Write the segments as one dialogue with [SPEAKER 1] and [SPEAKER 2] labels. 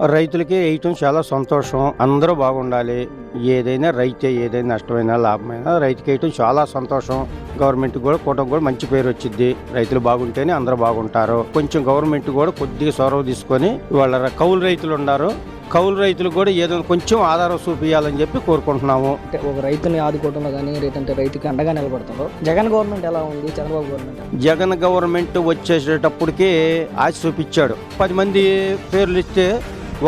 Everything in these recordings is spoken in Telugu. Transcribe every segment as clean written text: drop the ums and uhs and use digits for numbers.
[SPEAKER 1] రైతులకి వేయటం చాలా సంతోషం. అందరూ బాగుండాలి. ఏదైనా రైతే, ఏదైనా నష్టమైనా లాభమైనా రైతుకి వేయటం చాలా సంతోషం. గవర్నమెంట్ కూడా కూటమి కూడా మంచి పేరు వచ్చింది. రైతులు బాగుంటేనే అందరూ బాగుంటారు. కొంచెం గవర్నమెంట్ కూడా కొద్దిగా చొరవ తీసుకొని వాళ్ళ కౌలు రైతులు ఉన్నారు, కౌలు రైతులు కూడా ఏదో కొంచెం ఆధారం చూపించాలని చెప్పి కోరుకుంటున్నాము.
[SPEAKER 2] అంటే ఒక రైతుని ఆదుకోవడంలో కానీ లేదంటే రైతుకి అండగా నిలబడుతుందో జగన్ గవర్నమెంట్ ఎలా ఉంది, చంద్రబాబు గవర్నమెంట్?
[SPEAKER 1] జగన్ గవర్నమెంట్ వచ్చేసేటప్పటికి ఆశ చూపించాడు. 10 మంది పేర్లు ఇస్తే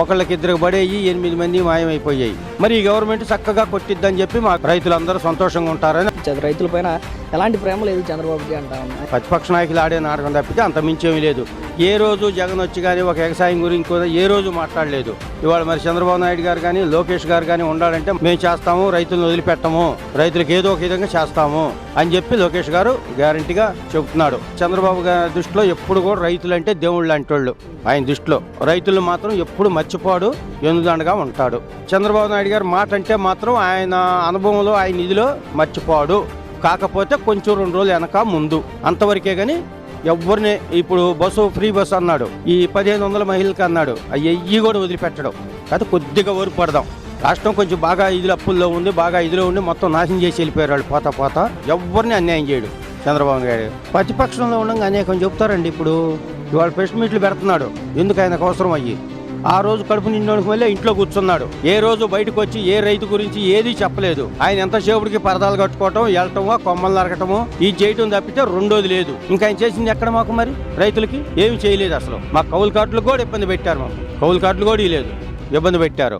[SPEAKER 1] ఒకళ్ళకి 2 పడేయి, 8 మంది మాయమైపోయాయి. మరి ఈ గవర్నమెంట్ చక్కగా కొట్టిద్దని చెప్పి మా రైతులందరూ సంతోషంగా ఉంటారని.
[SPEAKER 2] రైతుల పైన ఎలాంటి ప్రేమ లేదు చంద్రబాబుకి అంటా ఉన్నా.
[SPEAKER 1] ప్రతిపక్ష నాయకులు ఆడే నాటకం తప్పితే అంత మించేమీ లేదు. ఏ రోజు జగన్ వచ్చి కానీ ఒక వ్యవసాయం గురించి కూడా ఏ రోజు మాట్లాడలేదు. ఇవాళ మరి చంద్రబాబు నాయుడు గారు కానీ లోకేష్ గారు కానీ ఉండాలంటే మేము చేస్తాము, రైతులను వదిలిపెట్టము, రైతులకు ఏదో ఒక విధంగా చేస్తాము అని చెప్పి లోకేష్ గారు గ్యారంటీగా చెబుతున్నాడు. చంద్రబాబు గారి దృష్టిలో ఎప్పుడు కూడా రైతులు అంటే దేవుళ్ళు లాంటి వాళ్ళు. ఆయన దృష్టిలో రైతులు మాత్రం ఎప్పుడు మర్చిపోడు, ఎన్నుదండగా ఉంటాడు. చంద్రబాబు నాయుడు గారు మాట అంటే మాత్రం ఆయన అనుభవంలో, ఆయన నిధిలో మర్చిపోడు. కాకపోతే కొంచెం 2 రోజులు వెనక ముందు అంతవరకే. కానీ ఎవరిని ఇప్పుడు ఫ్రీ బస్సు అన్నాడు, ఈ 1500 మహిళలకు అన్నాడు, అయ్యి కూడా వదిలిపెట్టడం. అయితే కొద్దిగా ఓర్పు పడదాం. రాష్ట్రం కొంచెం బాగా ఇదిలో అప్పుల్లో ఉంది, బాగా ఇదిలో ఉండి మొత్తం నాశనం చేసి వెళ్ళిపోయారు వాళ్ళు. పోతా ఎవరిని అన్యాయం చేయడు చంద్రబాబు గారు. ప్రతిపక్షంలో ఉండగా అనేకం చెప్తారండి. ఇప్పుడు ఇవాళ ప్రెస్ మీట్లు పెడుతున్నాడు, ఎందుకు ఆయనకు అవసరం అయ్యి. ఆ రోజు కడుపు నిండడానికి మళ్ళీ ఇంట్లో కూర్చున్నాడు. ఏ రోజు బయటకు వచ్చి ఏ రైతు గురించి ఏది చెప్పలేదు. ఆయన ఎంతసేపటికి పరదాలు కట్టుకోవటం, వెళ్ళటమో, కొమ్మలు నరకటమో ఇది చేయటం తప్పితే రెండోది లేదు. ఇంకా ఆయన చేసింది ఎక్కడ మాకు? మరి రైతులకి ఏమి చేయలేదు అసలు. మా కౌలు కార్డులు కూడా ఇబ్బంది పెట్టారు. మాకు కౌలు కార్డులు కూడా లేదు, ఇబ్బంది పెట్టారు.